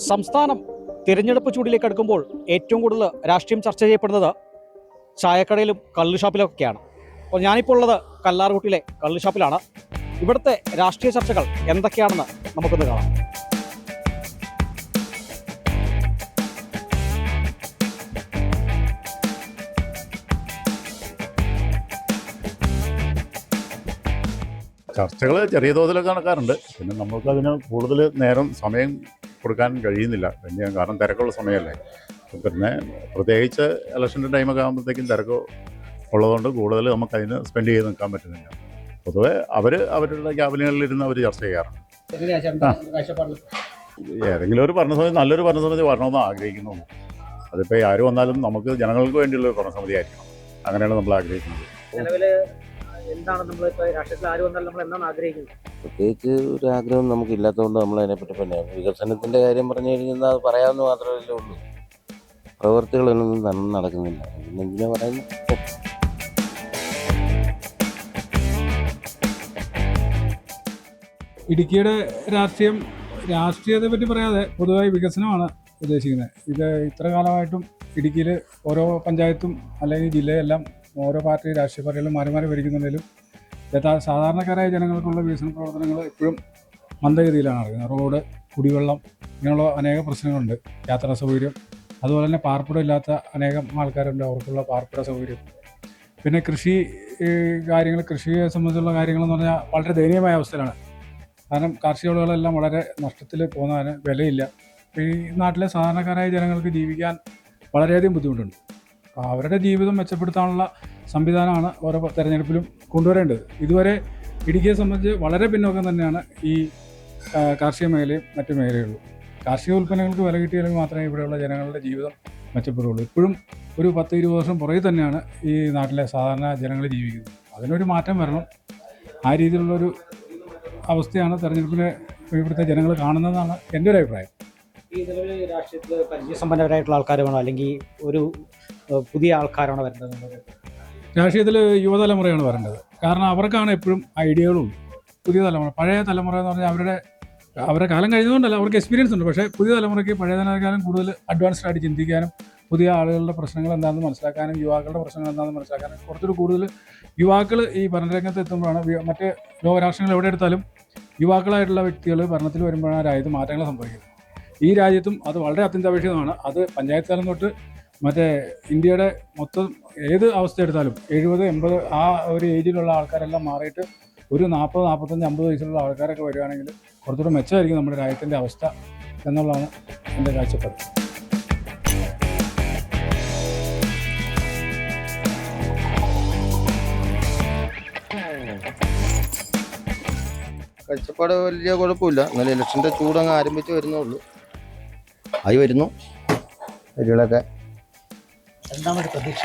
സംസ്ഥാനം തിരഞ്ഞെടുപ്പ് ചൂടിലേക്ക് അടുക്കുമ്പോൾ ഏറ്റവും കൂടുതൽ രാഷ്ട്രീയം ചർച്ച ചെയ്യപ്പെടുന്നത് ചായക്കടയിലും കള്ള് ഷാപ്പിലൊക്കെയാണ്. അപ്പോൾ ഞാനിപ്പോൾ ഉള്ളത് കല്ലാർകുട്ടിയിലെ കള്ള് ഷാപ്പിലാണ്. ഇവിടുത്തെ രാഷ്ട്രീയ ചർച്ചകൾ എന്തൊക്കെയാണെന്ന് നമുക്കൊന്ന് കാണാം. ചർച്ചകൾ ചെറിയ തോതിലൊക്കെ നടക്കാറുണ്ട്. പിന്നെ നമുക്കതിന് കൂടുതൽ സമയം കൊടുക്കാൻ കഴിയുന്നില്ല. കാരണം തിരക്കുള്ള സമയമല്ലേ. പിന്നെ പ്രത്യേകിച്ച് ഇലക്ഷൻ്റെ ടൈമൊക്കെ ആകുമ്പോഴത്തേക്കും തിരക്ക് ഉള്ളതുകൊണ്ട് കൂടുതൽ നമുക്കതിന് സ്പെൻഡ് ചെയ്ത് നിൽക്കാൻ പറ്റുന്നില്ല. പൊതുവെ അവരുടെ ക്യാബിനുകളിലിരുന്ന് അവർ ചർച്ച ചെയ്യാറുണ്ട്. ഏതെങ്കിലും ഒരു ഭരണസമിതി, നല്ലൊരു ഭരണസമിതി വരണമെന്ന് ആഗ്രഹിക്കുന്നുള്ളൂ. അതിപ്പോൾ ആര് വന്നാലും നമുക്ക് ജനങ്ങൾക്ക് വേണ്ടിയുള്ളൊരു ഭരണസമിതി ആയിരിക്കണം. അങ്ങനെയാണ് നമ്മൾ ആഗ്രഹിക്കുന്നത്. പ്രത്യേകിച്ച് ഒരു ആഗ്രഹം നമുക്ക് ഇല്ലാത്തതുകൊണ്ട് നമ്മൾ അതിനെപ്പറ്റി പിന്നെ വികസനത്തിന്റെ കാര്യം പറഞ്ഞു കഴിഞ്ഞാൽ അത് പറയാമെന്ന് മാത്രമല്ലേ ഉള്ളൂ. പ്രവൃത്തികളൊന്നും നടക്കുന്നില്ല. പിന്നെ എന്തിനാ പറയുന്നത്? ഇടുക്കിയുടെ രാഷ്ട്രീയത്തെ പറ്റി പറയാതെ പൊതുവായി വികസനമാണ് ഉദ്ദേശിക്കുന്നത്. ഇത് ഇത്ര കാലമായിട്ടും ഇടുക്കിയിൽ ഓരോ പഞ്ചായത്തും അല്ലെങ്കിൽ ജില്ലയെല്ലാം ഓരോ രാഷ്ട്രീയ പാർട്ടികളും മാറി മാറി ഭരിക്കുന്നുണ്ടെങ്കിലും സാധാരണക്കാരായ ജനങ്ങൾക്കുള്ള വികസന പ്രവർത്തനങ്ങൾ ഇപ്പോഴും മന്ദഗതിയിലാണ് നടക്കുന്നത്. റോഡ്, കുടിവെള്ളം, ഇങ്ങനെയുള്ള അനേക പ്രശ്നങ്ങളുണ്ട്. യാത്രാ സൗകര്യം, അതുപോലെ തന്നെ പാർപ്പിടം ഇല്ലാത്ത അനേകം ആൾക്കാരുണ്ട്, അവർക്കുള്ള പാർപ്പിട സൗകര്യം. പിന്നെ കൃഷിയെ സംബന്ധിച്ചുള്ള കാര്യങ്ങളെന്ന് പറഞ്ഞാൽ വളരെ ദയനീയമായ അവസ്ഥയിലാണ്. കാരണം കാർഷിക വിളകളെല്ലാം വളരെ നഷ്ടത്തിൽ പോകുന്നതിന് വിലയില്ല. ഈ നാട്ടിലെ സാധാരണക്കാരായ ജനങ്ങൾക്ക് ജീവിക്കാൻ വളരെയധികം ബുദ്ധിമുട്ടുണ്ട്. അപ്പോൾ അവരുടെ ജീവിതം മെച്ചപ്പെടുത്താനുള്ള സംവിധാനമാണ് ഓരോ തെരഞ്ഞെടുപ്പിലും കൊണ്ടുവരേണ്ടത്. ഇതുവരെ ഇടുക്കിയെ സംബന്ധിച്ച് വളരെ പിന്നോക്കം തന്നെയാണ് ഈ കാർഷിക മേഖലയും മറ്റു മേഖലകളും. കാർഷിക ഉൽപ്പന്നങ്ങൾക്ക് വില കിട്ടിയാൽ മാത്രമേ ഇവിടെയുള്ള ജനങ്ങളുടെ ജീവിതം മെച്ചപ്പെടുകയുള്ളൂ. ഇപ്പോഴും ഒരു 10-20 വർഷം പുറകെ തന്നെയാണ് ഈ നാട്ടിലെ സാധാരണ ജനങ്ങൾ ജീവിക്കുന്നത്. അതിനൊരു മാറ്റം വരണം. ആ രീതിയിലുള്ളൊരു അവസ്ഥയാണ് തെരഞ്ഞെടുപ്പിനെ ഇവിടുത്തെ ജനങ്ങൾ കാണുന്നതെന്നാണ് എൻ്റെ ഒരു അഭിപ്രായം. ഈ നിലവിൽ രാഷ്ട്രീയത്തിൽ പരിചയസമ്പന്നരായിട്ടുള്ള ആൾക്കാർ വേണോ, അല്ലെങ്കിൽ ഒരു പുതിയ ആൾക്കാരാണോ വരേണ്ടത്? രാഷ്ട്രീയത്തിൽ യുവതലമുറയാണ് വരേണ്ടത്. കാരണം അവർക്കാണ് എപ്പോഴും ഐഡിയകളും. പുതിയ തലമുറ, പഴയ തലമുറ എന്ന് പറഞ്ഞാൽ അവരുടെ കാലം കഴിഞ്ഞതുകൊണ്ടല്ല, അവർക്ക് എക്സ്പീരിയൻസ് ഉണ്ട്. പക്ഷേ പുതിയ തലമുറയ്ക്ക് പഴയ തലമുറക്കാരും കൂടുതൽ അഡ്വാൻസ്ഡ് ആയിട്ട് ചിന്തിക്കാനും പുതിയ ആളുകളുടെ പ്രശ്നങ്ങൾ എന്താണെന്ന് മനസ്സിലാക്കാനും യുവാക്കളുടെ പ്രശ്നങ്ങൾ എന്താണെന്ന് മനസ്സിലാക്കാനും കുറച്ചുകൂടി കൂടുതൽ യുവാക്കൾ ഈ ഭരണരംഗത്ത് എത്തുമ്പോഴാണ് മറ്റ് ലോകരാഷ്ട്രങ്ങൾ എവിടെ എടുത്താലും യുവാക്കളായിട്ടുള്ള വ്യക്തികൾ ഭരണത്തിൽ വരുമ്പോഴാണ് രാജ്യത്ത് മാറ്റങ്ങൾ സംഭവിക്കുന്നത്. ഈ രാജ്യത്തും അത് വളരെ അത്യന്താപേക്ഷിതമാണ്. അത് പഞ്ചായത്ത് തലം തൊട്ട് മറ്റേ ഇന്ത്യയുടെ മൊത്തം ഏത് അവസ്ഥ എടുത്താലും 70-80 ആ ഒരു ഏജിലുള്ള ആൾക്കാരെല്ലാം മാറിയിട്ട് ഒരു 40, 45, 50 വയസ്സുള്ള ആൾക്കാരൊക്കെ വരികയാണെങ്കിൽ കുറച്ചുകൂടെ മെച്ചമായിരിക്കും നമ്മുടെ രാജ്യത്തിൻ്റെ അവസ്ഥ എന്നുള്ളതാണ് എൻ്റെ കാഴ്ചപ്പാട്. കാഴ്ചപ്പാട് വലിയ കുഴപ്പമില്ല. എന്നാലും ഇലക്ഷൻ്റെ ചൂടങ്ങ് ആരംഭിച്ച് വരുന്നുള്ളൂ. ആയി വരുന്നു വരികളൊക്കെ. എന്താണ് പ്രതീക്ഷ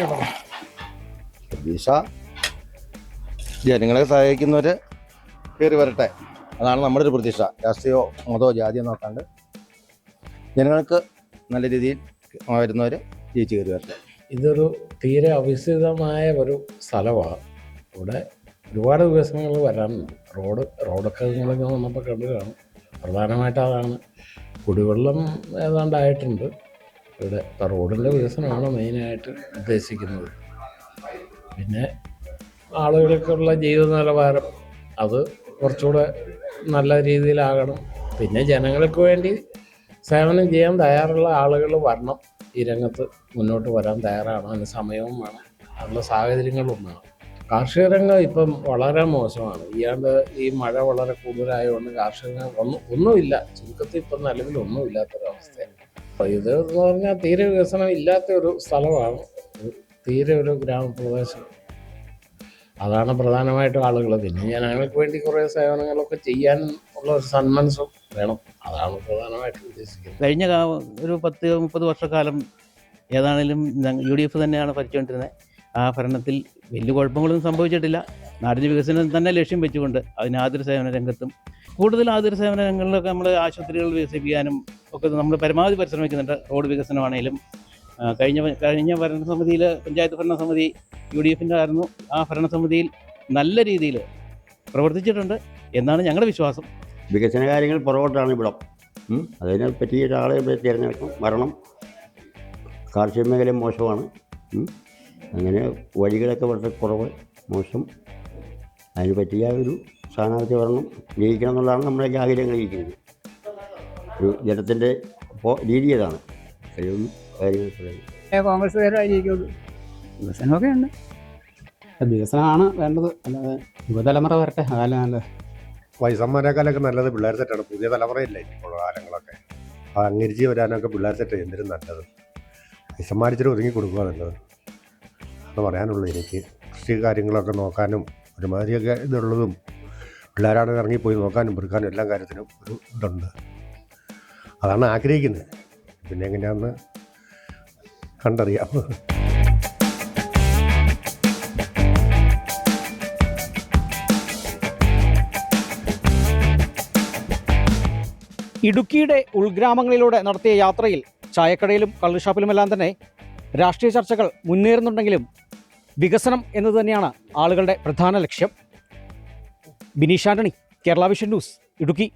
ജനങ്ങളെ സഹായിക്കുന്നവർ കയറി വരട്ടെ, അതാണ് നമ്മുടെ ഒരു പ്രതീക്ഷ. രാഷ്ട്രീയമോ മതമോ ജാതിയോ നോക്കാണ്ട് ജനങ്ങൾക്ക് നല്ല രീതിയിൽ വരുന്നവർ ജയിച്ച് കയറി വരട്ടെ. ഇതൊരു തീരെ അവികസിതമായ ഒരു സ്ഥലമാണ്. ഇവിടെ ഒരുപാട് വികസനങ്ങൾ വരാനുണ്ട്. റോഡൊക്കെ നിങ്ങളൊക്കെ വന്നപ്പോൾ കണ്ടു കാണും. പ്രധാനമായിട്ട് അതാണ്. കുടിവെള്ളം ഏതാണ്ടായിട്ടുണ്ട് ഇവിടെ. റോഡിൻ്റെ വികസനമാണ് മെയിനായിട്ട് ഉദ്ദേശിക്കുന്നത്. പിന്നെ ആളുകൾക്കുള്ള ജീവിത നിലവാരം അത് കുറച്ചുകൂടെ നല്ല രീതിയിലാകണം. പിന്നെ ജനങ്ങൾക്ക് വേണ്ടി സേവനം ചെയ്യാൻ തയ്യാറുള്ള ആളുകൾ വരണം. ഈ രംഗത്ത് മുന്നോട്ട് വരാൻ തയ്യാറാണ്. അതിന് സമയവും വേണം, അതിനുള്ള സാഹചര്യങ്ങളും വേണം. കാർഷിക രംഗം ഇപ്പം വളരെ മോശമാണ്. ഈ മഴ വളരെ കൂടുതലായതുകൊണ്ട് കാർഷിക രംഗം ഒന്നുമില്ല. ചുരുക്കത്തിൽ ഇപ്പം നിലവിൽ ഒന്നുമില്ലാത്തൊരവസ്ഥയാണ്. അപ്പോൾ ഇത് എന്ന് പറഞ്ഞാൽ തീരെ വികസനം ഇല്ലാത്ത ഒരു സ്ഥലമാണ്, തീരെ ഒരു ഗ്രാമപ്രദേശം. അതാണ് പ്രധാനമായിട്ടും ആളുകൾ. പിന്നെ ജനങ്ങൾക്ക് വേണ്ടി കുറേ സേവനങ്ങളൊക്കെ ചെയ്യാനും ഉള്ള ഒരു സന്മനസ്സും വേണം. അതാണ് പ്രധാനമായിട്ടും ഉദ്ദേശിക്കുന്നത്. കഴിഞ്ഞ ഒരു 10-30 വർഷക്കാലം ഏതാണെങ്കിലും UDF തന്നെയാണ് ഭരിച്ചുകൊണ്ടിരുന്നത്. ആ ഭരണത്തിൽ വലിയ കുഴപ്പങ്ങളൊന്നും സംഭവിച്ചിട്ടില്ല. നാടിൻ്റെ വികസനം തന്നെ ലക്ഷ്യം വെച്ചുകൊണ്ട് അതിന് ആതുര സേവന രംഗത്തും കൂടുതൽ ആതുര സേവന രംഗങ്ങളിലൊക്കെ നമ്മൾ ആശുപത്രികൾ വികസിപ്പിക്കാനും ഒക്കെ നമ്മൾ പരമാവധി പരിശ്രമിക്കുന്നുണ്ട്. റോഡ് വികസനമാണെങ്കിലും കഴിഞ്ഞ ഭരണസമിതിയിൽ പഞ്ചായത്ത് ഭരണസമിതി UDFൻ്റെ ആയിരുന്നു. ആ ഭരണസമിതിയിൽ നല്ല രീതിയിൽ പ്രവർത്തിച്ചിട്ടുണ്ട് എന്നാണ് ഞങ്ങളുടെ വിശ്വാസം. വികസന കാര്യങ്ങൾ പുറകോട്ടാണ് ഇവിടെ. അതിനെ പറ്റി ഒരാളെ ഇവിടെ തിരഞ്ഞെടുക്കും. ഭരണം കാർഷിക മേഖല മോശമാണ്. അങ്ങനെ വഴികളൊക്കെ വളരെ കുറവ്, മോശം. അതിന് പറ്റിയ ഒരു സ്ഥാനാർത്ഥി വരണം, ജയിക്കണം എന്നുള്ളതാണ് നമ്മളൊക്കെ ആഗ്രഹങ്ങളിരിക്കുന്നത്. ഒരു ജനത്തിൻ്റെ രീതി അതാണ്. കഴിയൊന്നും കാര്യങ്ങൾ പറയുന്നത് കോൺഗ്രസ്സുകാരായിരിക്കുള്ളൂ. വികസനമൊക്കെ ഉണ്ട്, വികസനമാണ് വേണ്ടത്. അല്ലാതെ യുവതലമുറ വരട്ടെ, അതെല്ലാം നല്ലത്. വയസ്സന്മാരെക്കാളൊക്കെ നല്ലത് പിള്ളേർ സെറ്റാണ്. പുതിയ തലമുറയില്ല ഇപ്പോൾ കാലങ്ങളൊക്കെ. അത് അംഗീകരിച്ച് വരാനൊക്കെ പിള്ളേർ സെറ്റ് എന്തിനും നല്ലത്. വയസ്സന്മാരിച്ചിട്ട് ഒതുങ്ങി കൊടുക്കുക നല്ലത് എന്ന് പറയാനുള്ളൂ എനിക്ക്. കൃഷി കാര്യങ്ങളൊക്കെ നോക്കാനും ഒരുമാതിരിയൊക്കെ ഇതുള്ളതും പിള്ളേരാണ് ഇറങ്ങിപ്പോയി നോക്കാനും പെറുക്കാനും എല്ലാ കാര്യത്തിനും ഒരു ഇതുണ്ട്. അതാണ് ആഗ്രഹിക്കുന്നത്. പിന്നെ എങ്ങനെയാണെന്ന് കണ്ടറിയാം. ഇടുക്കിയുടെ ഉൾഗ്രാമങ്ങളിലൂടെ നടത്തിയ യാത്രയിൽ ചായക്കടയിലും കള്ളുഷാപ്പിലുമെല്ലാം തന്നെ രാഷ്ട്രീയ ചർച്ചകൾ മുന്നേറുന്നുണ്ടെങ്കിലും വികസനം എന്നത് തന്നെയാണ് ആളുകളുടെ പ്രധാന ലക്ഷ്യം. Bineesh Antony, Kerala vision news, Idukki.